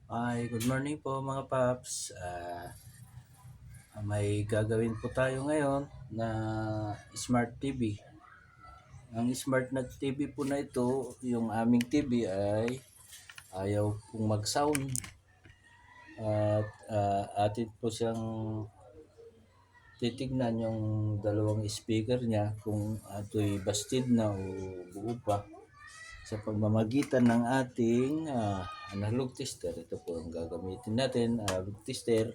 Ay, good morning po mga paps. May gagawin po tayo ngayon na smart TV. Ang smart na TV po na ito, yung aming TV ay ayaw pong mag-sound. At atin po siyang titignan yung dalawang speaker niya kung ito'y busted na o buo pa sa pamamagitan ng ating analog tester. Ito po ang gagamitin natin, analog tester.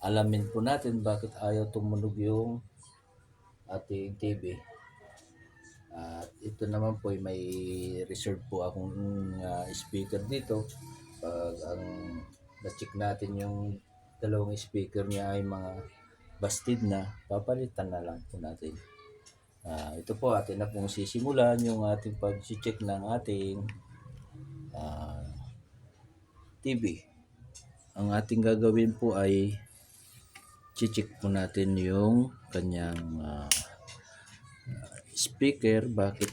Alamin po natin bakit ayaw tumunog yung ating TV. At ito naman po ay may reserve po akong speaker dito. Pag ang na-check natin yung dalawang speaker niya ay mga busted na, papalitan na lang po natin. Ito po atin na pong sisimulan yung ating pag-check ng ating TV. Ang ating gagawin po ay check po natin yung kanyang speaker, bakit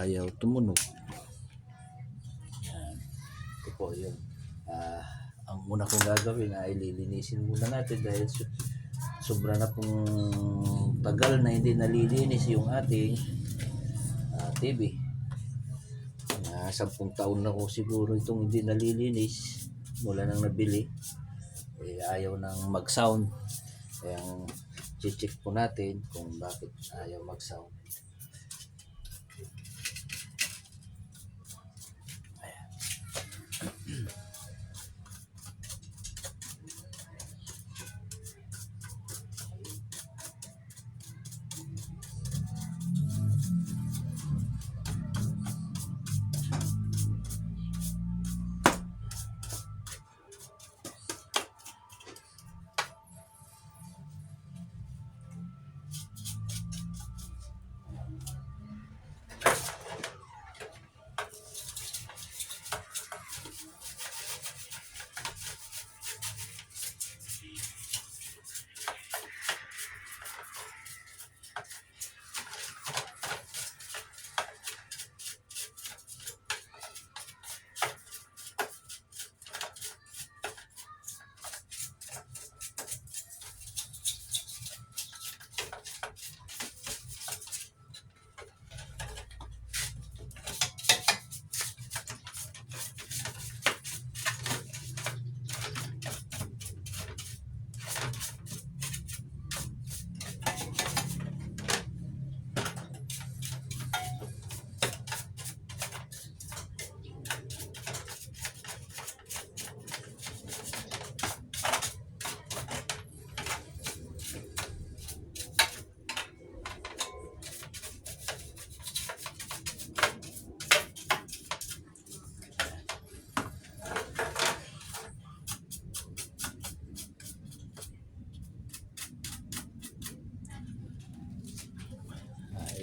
ayaw tumunog. Yan. Ito po yun. Ang una kong gagawin ay lilinisin muna natin dahil sobra na pong tagal na hindi nalilinis yung ating TV. 10 taon na ko siguro itong hindi nalilinis mula nang nabili. Ayaw nang mag-sound. Kaya check po natin kung bakit ayaw mag-sound.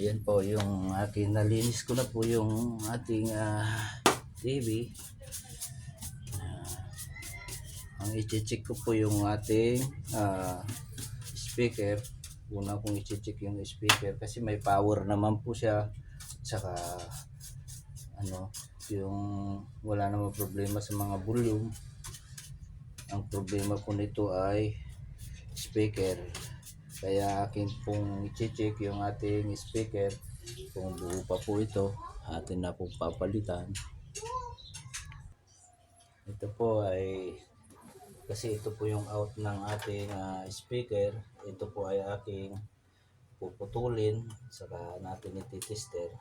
Ayan po yung aking nalinis ko na po yung ating TV. Ang i-check ko po yung ating speaker. Una kong i-check yung speaker kasi may power naman po siya. Saka yung wala namang problema sa mga volume. Ang problema po nito ay speaker. Kaya akin pong i-check yung ating speaker kung buo pa po ito, atin na pong papalitan. Ito po ay kasi ito po yung out ng ating speaker. Ito po ay aking puputulin, saka natin iti-tester.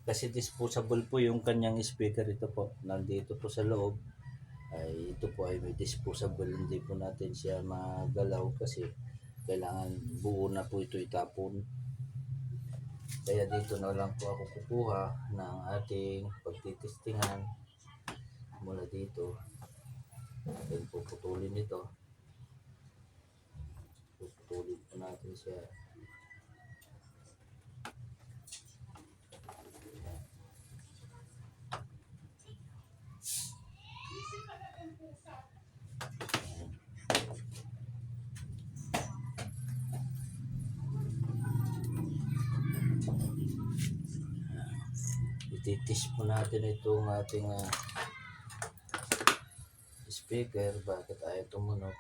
Kasi disposable po yung kanyang speaker. Ito po, nandito po sa loob. Ito po ay may disposable, hindi po natin siya magalaw kasi kailangan buo na po ito itapon. Kaya dito na lang po ako kukuha ng ating pagtitestingan mula dito. Then puputulin ito, puputulin po natin siya. Ititis po natin itong ating speaker, bakit ayaw tumunog?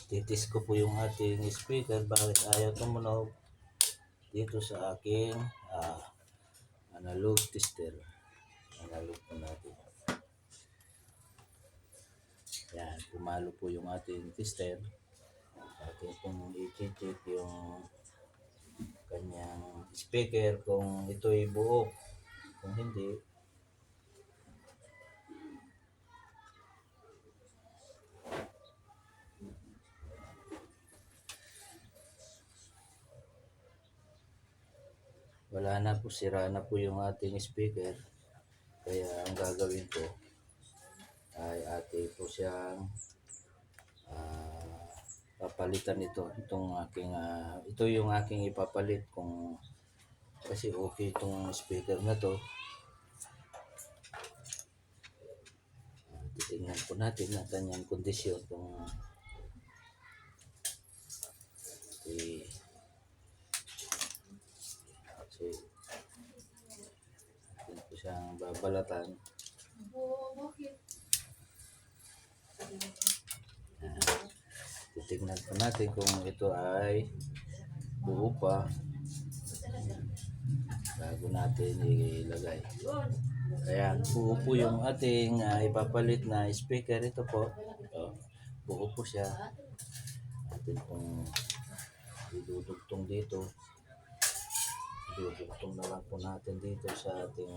Titis ko po yung ating speaker, bakit ayaw tumunog dito sa aking analog tester. Analog po natin. Yan, pumalo po yung ating tester. Atin pong i-check yung kanyang speaker kung ito'y buo. Kung hindi, wala na po, sira na po yung ating speaker. Kaya ang gagawin ko ay ating po siyang papalitan itong aking ito yung aking ipapalit kung kasi okay itong speaker na to. Titingnan po natin ang kanyang kondisyon kung kasi atin po siyang babalatan. Titignan po natin kung ito ay buo pa bago natin ilagay. Ayan, buo po yung ating ipapalit na speaker. Ito po, buo po siya. Atin pong idudugtong dito. Idudugtong na lang po natin dito sa ating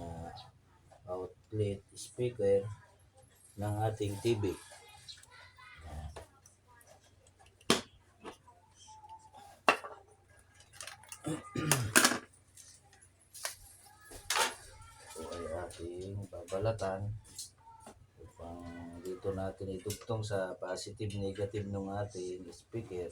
outlet speaker ng ating TV. Ito ay ating babalatan upang dito natin idugtong sa positive negative ng ating speaker.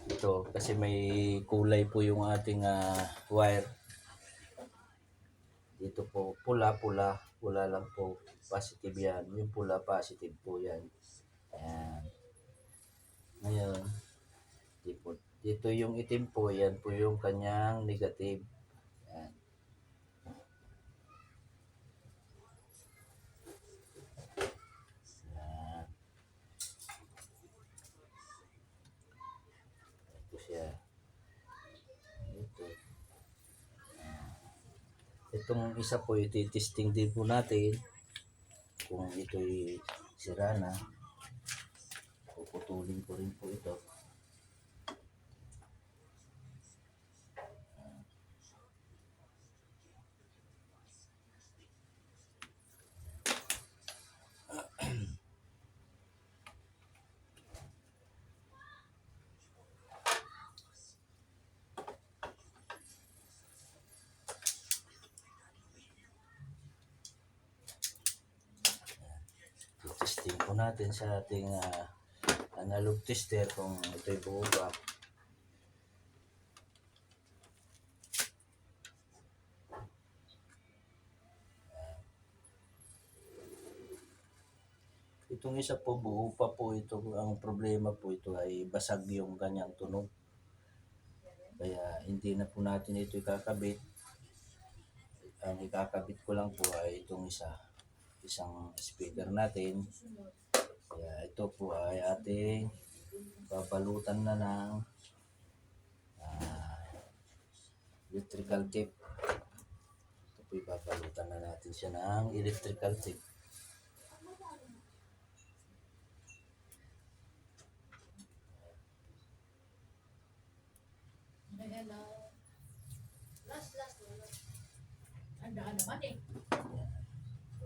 Ito kasi may kulay po yung ating wire. Dito po pula lang po, positive yan. Yung pula positive po yan. Ayan. Ngayon, dito yung itim po, yan po yung kanyang negative. Ayan. Ayan. Ito siya. Ito. Itong isa po, iti-testing din po natin kung ito'y sira na. Puputulin ko rin po ito. Testing po natin sa ating analog tester kung ito'y buo pa. Itong isa po buo pa po ito. Ang problema po ito ay basag yung kanyang tunog. Kaya hindi na po natin ito ikakabit. Ang ikakabit ko lang po ay itong isang speaker natin. Kaya ito po ay ating babalutan na ng electrical tape. Ito po ibabalutan na natin siya ng electrical tape.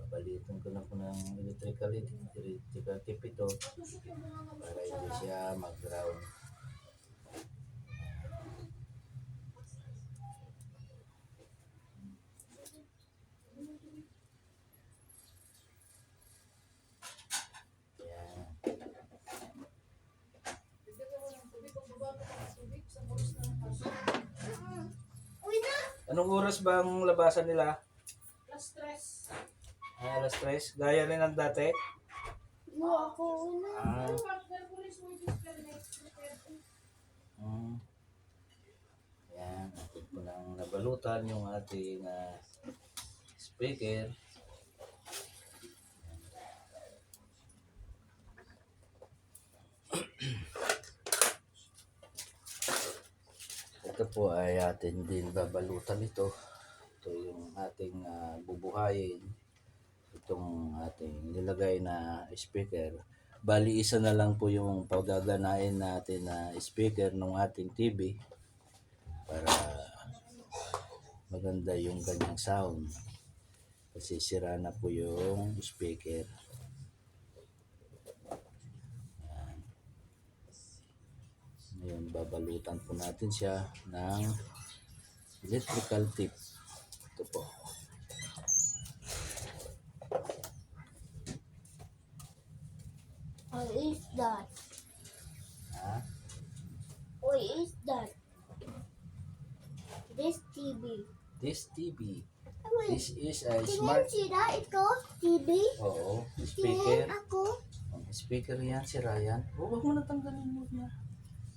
Babalitan ko na po ng electrical tape ito para hindi siya mag-ground. Anong oras ba ang labasan nila? Alas 3. Ay, alas 3? Gaya rin ang dati? No, ako una. Ah. Yan, atin po nang nabalutan yung ating speaker. Ito po ay atin din babalutan ito. Ito yung ating bubuhayin. Itong ating nilagay na speaker. Bali, isa na lang po yung paggaganain natin na speaker ng ating TV para maganda yung kanyang sound. Kasi sira na po yung speaker. Ngayon, babalutan po natin siya ng electrical tape. Ito po. What is that? Ha? What is that? This TV. This TV. Wait, This is a tingin smart... sila ito, TV. Oo, Tingin speaker. ako. Speaker yan si Ryan. Huwag mo natanggalin mo niya.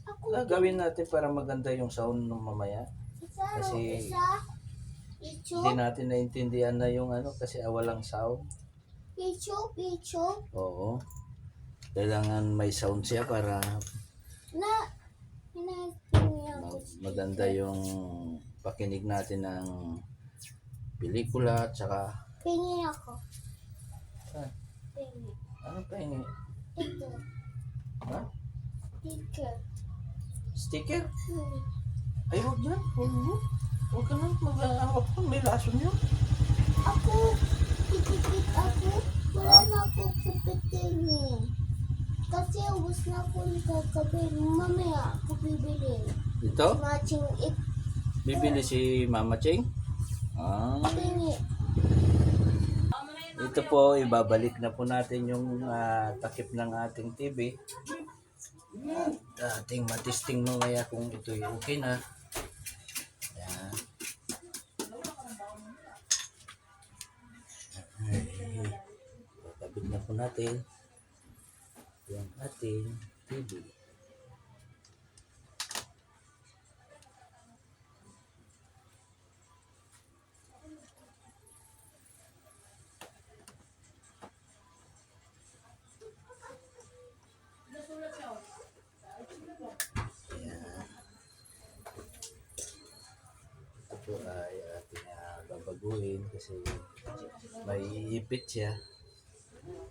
Ako. Gawin natin para maganda yung sound ng mamaya. Isa, Kasi isa. Icho. hindi natin naintindihan na yung kasi walang sound. Icho, icho. Oo. Kailangan may sound siya para maganda yung pakinig natin ng pelikula at saka Pingi ako. ah, Pingi. ano pa yun? Ito. Ha? Teacher. Sticker? Hmm. Ay, huwag yan. Huwag ka nang mag-aawak pa. May lason yun. Ako. Tikipit ako. Wala na ako kupitin eh. Kasi ubos na ako kagabi. Mamaya ako bibili. Ito? Matching it. Bibili si Mama Cheng? Pingi. Ito po, ibabalik na po natin yung takip ng ating TV. At ating matesting mamaya kung ito'y okay na. Ayan. Kakabit na po natin yung ating TV. Ito ay ating babaguhin kasi may ipit siya.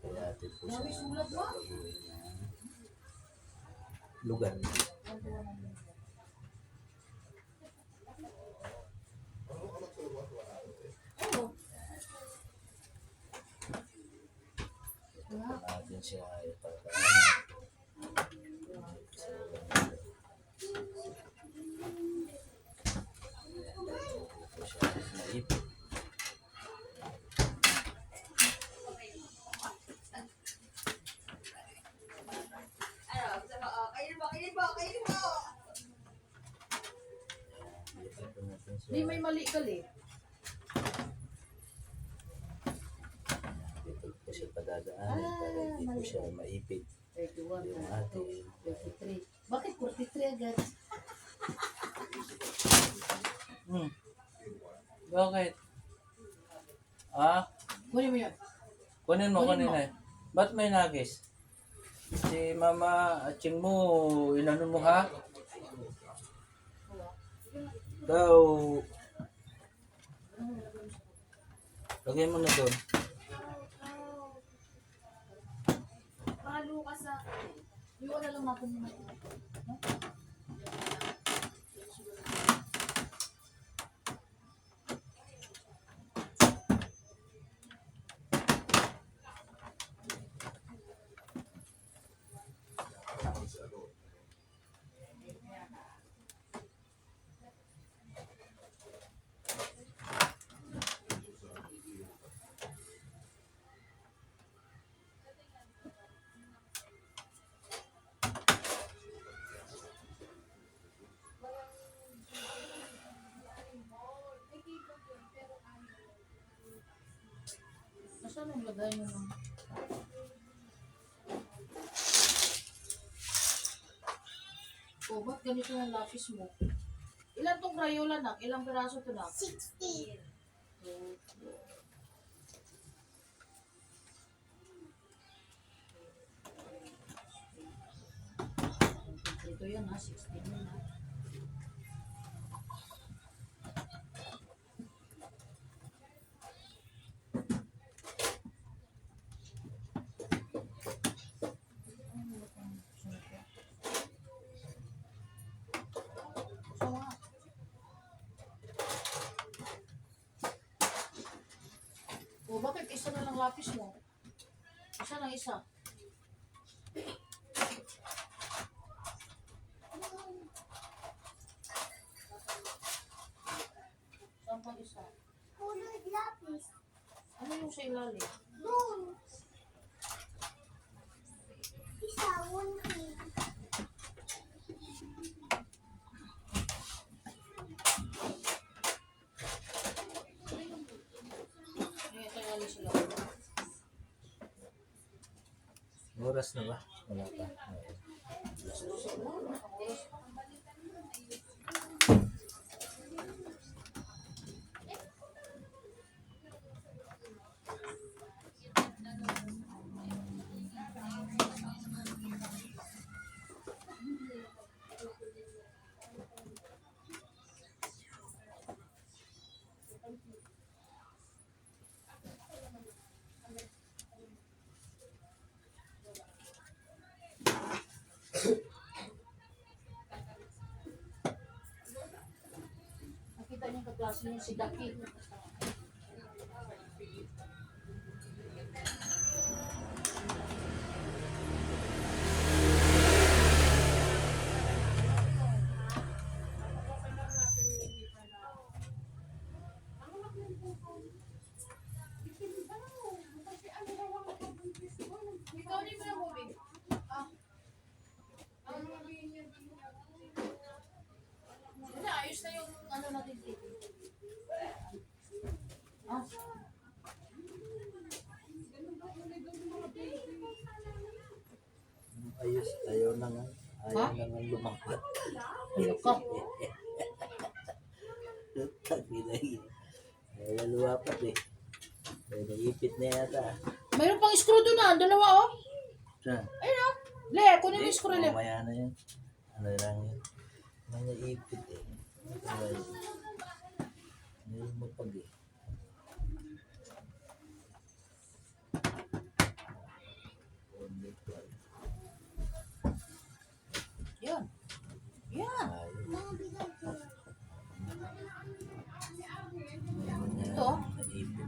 Kaya atin po siya babaguhin ng lugar. Ito natin siya ipagkaan. Naipit. Di may mali kali. Dito po siya padadaanin para hindi po siya maipit 31, yung ating 33. Bakit 43 agad? Bakit? Ah? Kunin mo yun. Kunin mo, Kunin kunin mo. na. Ba't may nagis? Si Mama Aching mo, inano mo ha? Ikaw. Lagay mo na doon. Palo ka sa... Iwan na lang natin muna. Saan ang lagay mo ng... Oh, ba't ganito ang lapis mo? Ilan tong Crayola na? Ilang piraso to na? 60. Ito yan ha, 16 yun ha. So, nga. Oh, bakit isa na lang lapis mo? Isa lang isa. Saan pang isa? Kulay lapis. Ano yung sa ilalim? Doon. Isa, 1 Ay, sa ilalim sa ilalim. Oras na ba? Wala pa. Nakita niyo kaklase niyo si Daki. Ikaw din mo yung movie. Wala, ayos na yung ano natin dito. Ah, Ayos, ayaw na nga. Ayaw na nga lumapat. ano ka? Tagilay. Ayaw na lumapat eh. Ay, naipit na yata. Mayroon pang screw doon ah, dalawa oh. Saan? Ayun oh. Le, kunin mo yung screw le. Mamaya na yun. Ano lang yun. May naipit eh. May mapag eh. Yan. Yan. Ayun. Mga bigay ko. Ito. Naipit.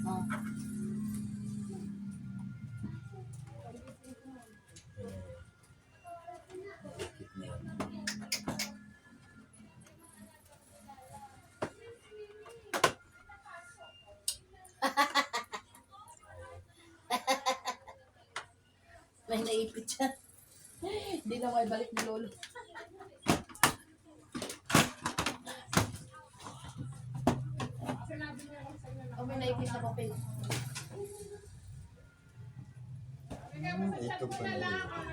Oh. Naipit na yun. May naipit siya. Hindi na may balik ni Lolo. Oh, may naipit na papel. Ito pala yun.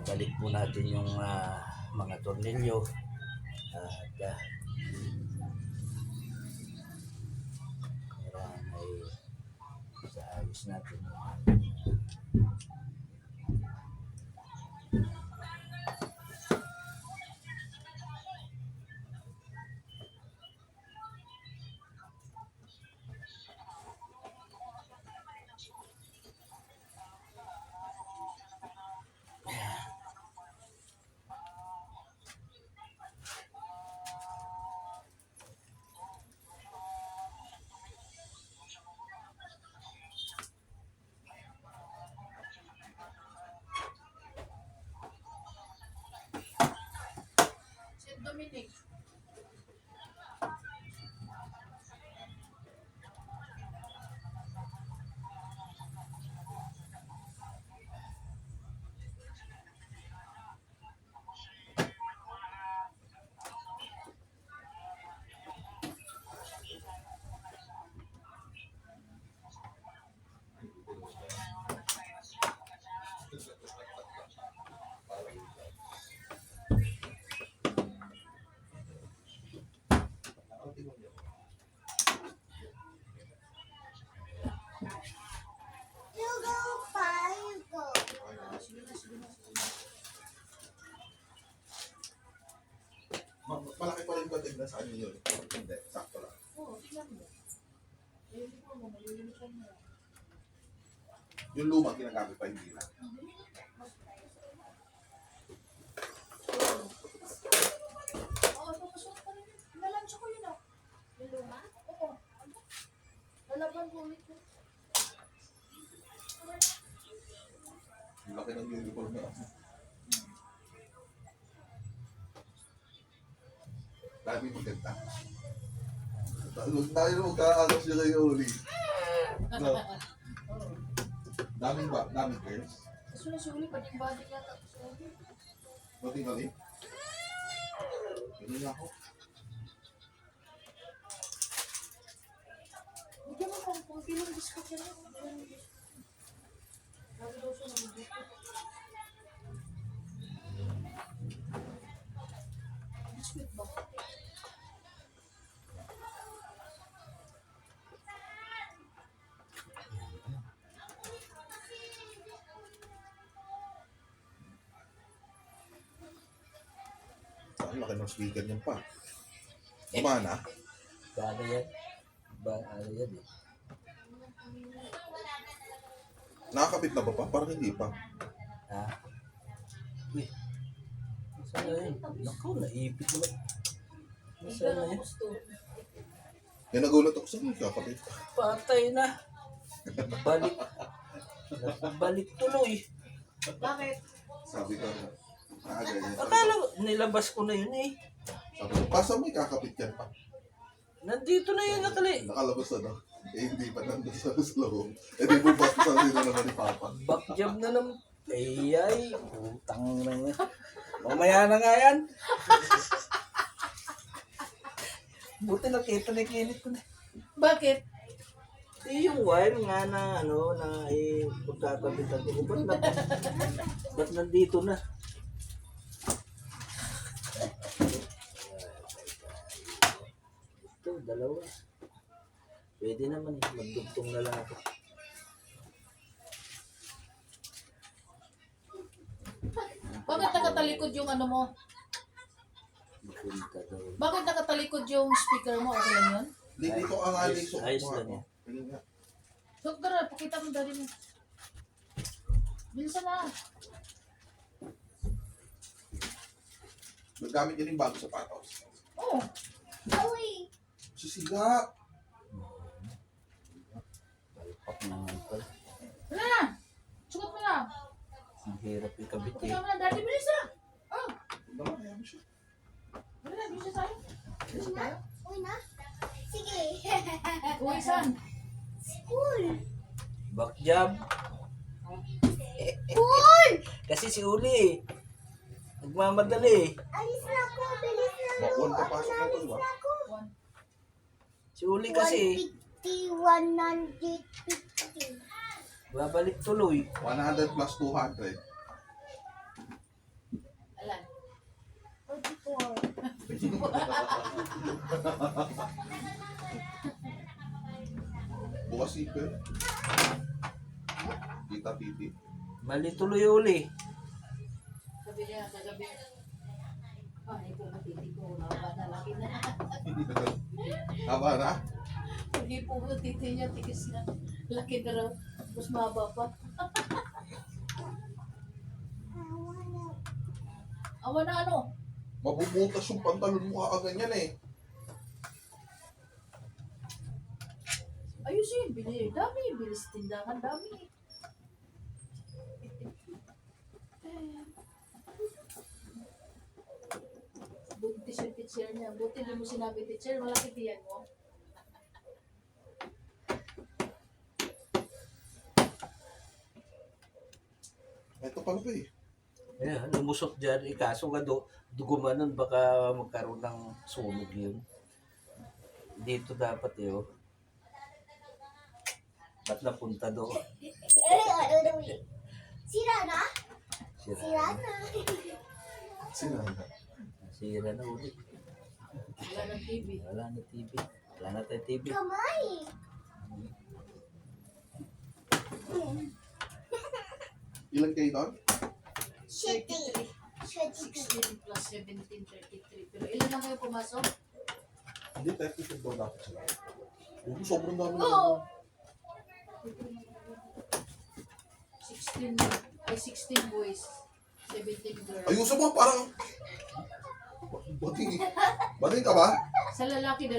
balik po natin yung mga tornilyo at kailangan ay sa ayos natin. Si Dominic. You go, pa, you go. Sige na, sige na. Malaki pa rin ba tignan sa inyo yun? Hindi, sakto lang. Oo, tingnan mo. Uniform mo, malilimutan mo. Yung luma ginagamit pa, hindi na. Oo, papasok pa rin. Nalansya ko yun ah. Yung luma? Oo. Lalaban ko ulit yun. Yung laki ng uniform na. Dami maganda. Huwag tayo magkakakas nyo kayo uli. No. Daming ba? Daming girls? Kaso na si Uli, pati yung body yata. Pati kali? Ganun ako. Bigyan mo kung kilang biscuit yan. Lagi daw siya nag-biscuit. Biscuit ba? Ang laki ng speaker niyan pa. Kumana? Ano yan? Ano yan eh? Nakakapit na ba pa? Parang hindi pa. Ha? Uy. Saan na yun? Naku, naipit naman. Saan na yun? Kaya nagulat ako sa mga kakapit. Patay na. Balik. Balik tuloy. Bakit? Sabi ko, ganyan. Akala ko, nilabas ko na yun eh. Sabi ko, pasa mo kakapit yan pa. Nandito na yun nakali. Nakalabas na, no? Eh, hindi pa nandun sa loob. Eh, di bukas sa sino naman ni Papa. Backjab na naman. Ay, putang na nga. Mamaya na nga yan. Buti nakita na kinit ko na. Bakit? Eh, yung wire nga na ano, na pagkakabitan ko. Ba't nandito na? Ito, dalawa. Pwede naman eh. Magdugtong na lang ako. Bakit nakatalikod yung ano mo? Mapunta daw. Bakit nakatalikod yung speaker mo? Okay lang yun? Dito ang aling Ayos- suot ayos mo lang ako. yan. Tingin nga. Doktor, pakita mo dali mo. Bilisan na. Nagamit yun yung bago sapatos. Oo. Uy! Sisila! Palpak na nga pala. Wala na. Sukat mo na. Ang hirap ikabit eh. Pakita mo na dali. Bilisan. Oh. Wala, kaya mo siya. Wala na. Bilisan tayo. Bilisan tayo. Uy na? Sige. Uy, saan? School! Backjab. School! Kasi si Uli nagmamadali. Alis na ako. Bilis na ako. Bakwan papasok na ito, di ba? Alis na ako. One. Si Uli kasi 150, 150. babalik tuloy. 100 plus 200. Bukas ipin. Kita titi. Mali tuloy uli. Sabi niya kagabi, ay po matiti ko, naba na laki na. Tama na? Hindi po matiti niya, tikis na. Laki na raw, mas mahaba pa. Awa na ano? Mabubutas yung pantalon mo kakaganyan eh. Ayusin, bili. Dami, bilis tindahan, dami. Buti yung teacher niya. Buti di mo sinabi, teacher, malaki tiyan mo. Ito pala ba eh. Ayan, lumusot dyan. Kaso nga dugumanon baka magkaroon ng sunog yun. Dito dapat yun. Ba't napunta doon? Sira na? Sira Sira na. na. Sinanda. Sira na ulit. Wala ng TV. Wala na TV. Wala na tayo TV. Kamay. Ilan kayo doon? Shitty. 16 plus 17, 33. Pero ilan lang kayo pumasok? Hindi, 32 daw dapat sila. Oo, sobrang dami na. Oo. 16 ay 16 boys, 17 girls. Ayusin mo, parang... Bating. Bating ka ba? Sa lalaki,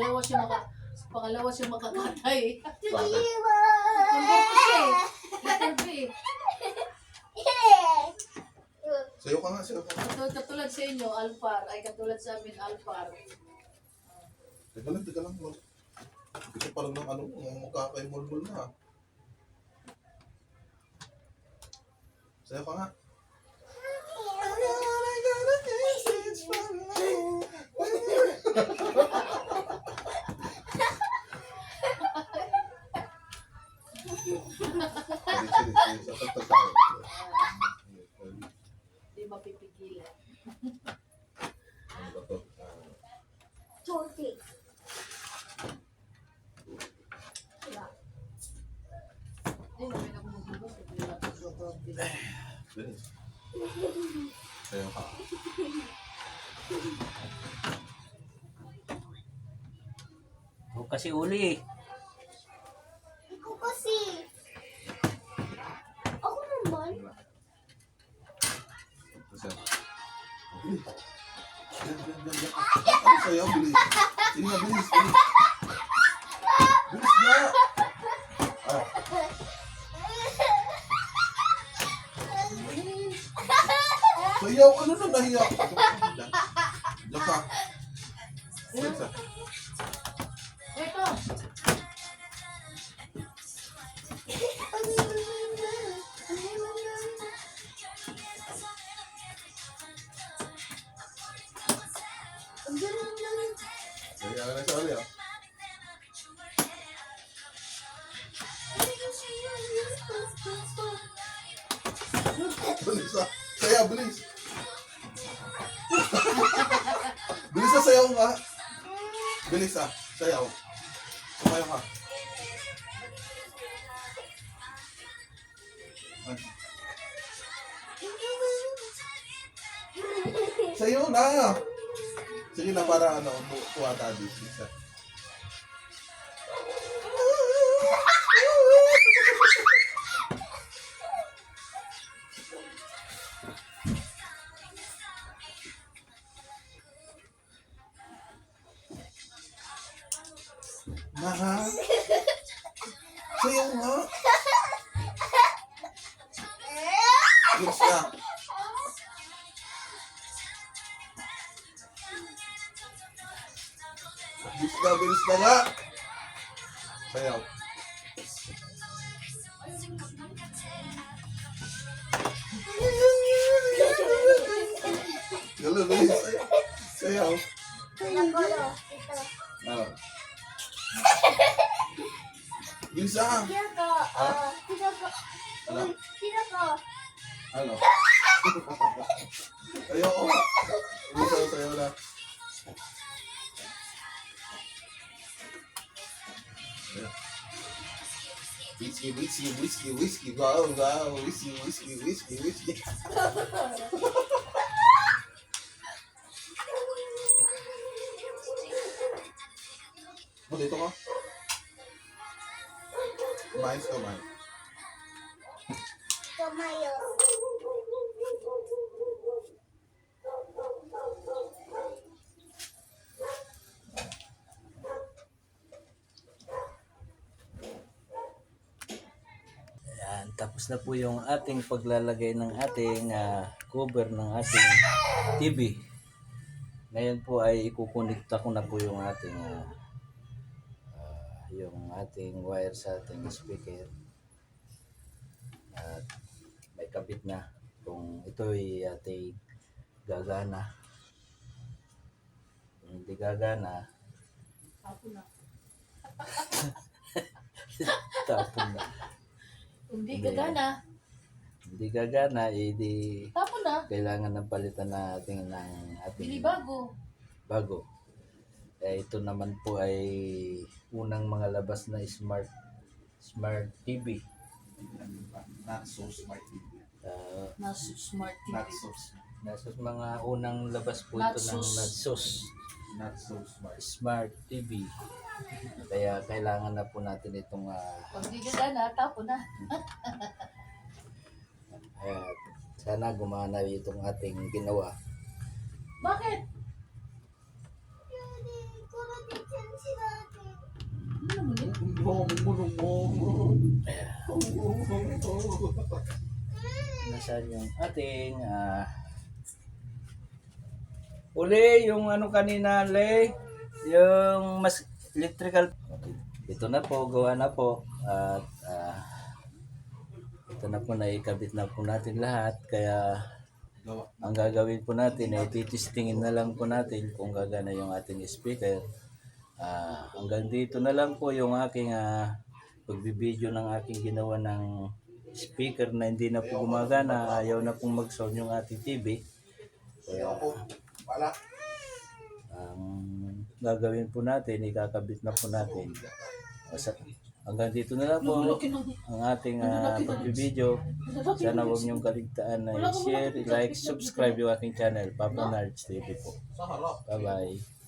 pangalawa siya makakatay. Diba? Convert siya eh. Letter B. Sayo ka nga, sayo ka nga. Katulad sa inyo, Alpar, ay katulad sa amin, Alpar. Teka lang. Gusto parang ng ano, magkakaimulmul na. Sayo ka nga. Sige. Sa pagkakain. Hindi mapipigilan. Ano ba to? Shorty. Hindi, namin ako magbukas. Hindi lang ako magbukas. Bilis. Sayo ka. O kasi uli. Ikaw kasi. Ako naman. Sayo. Ano sayo? Bilis. Sige na, bilis. Bilis na! Ah, sayaw, ano na nahiya? Diyan ka. Isa. Ito! Kaya na sa ali ah. Bilis ah. Sayaw, bilis. Bilis na sayaw nga. Bilis ah. Sayaw. Sayaw ka. Sayaw na. Sige na para ano, tuwa tabi. Isa. Na ha? Sayaw nga. Bilis na. Bilis na nga. Sayaw. Galo, bilis. Sayaw. Nagolo. Ito. Ah. Bilis na. Tira ko. Tira ko. Ano? Tira ko. Ano? Ayoko nga. Sayaw na. Whiskey, whiskey, whiskey, whiskey, wow, wow, whiskey, whiskey, whiskey, whiskey. Dito ka. Kumain ka, kumain. Tumayo. Ayan, tapos na po yung ating paglalagay ng ating cover ng ating TV. Ngayon po ay ikukonekta ko na po yung ating wire sa ating speaker. At may kabit na kung ito ay ating gagana. Kung hindi gagana, Ako na. tapon na. Hindi gagana. Hindi gagana, di Tapon na. kailangan ng palitan natin ng ating Bili bago. bago. Ito naman po ay unang mga labas na smart TV. Not so smart. Uh, Smart TV. Not so nasa mga unang labas po ito ng Natsus. Not so smart. smart TV. Kaya kailangan na po natin itong Pag di gagana, tapon na. sana gumana itong ating ginawa. Bakit? Daddy, kuro din si Daddy. Ano naman yun? Nasaan yung ating uli yung ano kanina le yung mas electrical. Ito na po, gawa na po at ito na po, naikabit na po natin lahat. Kaya Gawa. ang gagawin po natin ay titistingin na lang po natin kung gagana yung ating speaker. Hanggang dito na lang po yung aking pagbibideo ng aking ginawa ng speaker na hindi na po gumagana. Ayaw na pong mag-sound yung ating TV. Ayoko. Wala. Ang gagawin po natin, ikakabit na po natin. Hanggang dito na lang po ang ating pagbibideo. Sana huwag niyong kaligtaan na i-share, i-like, subscribe yung aking channel, Papa Nards TV po. Sa harap. Bye-bye.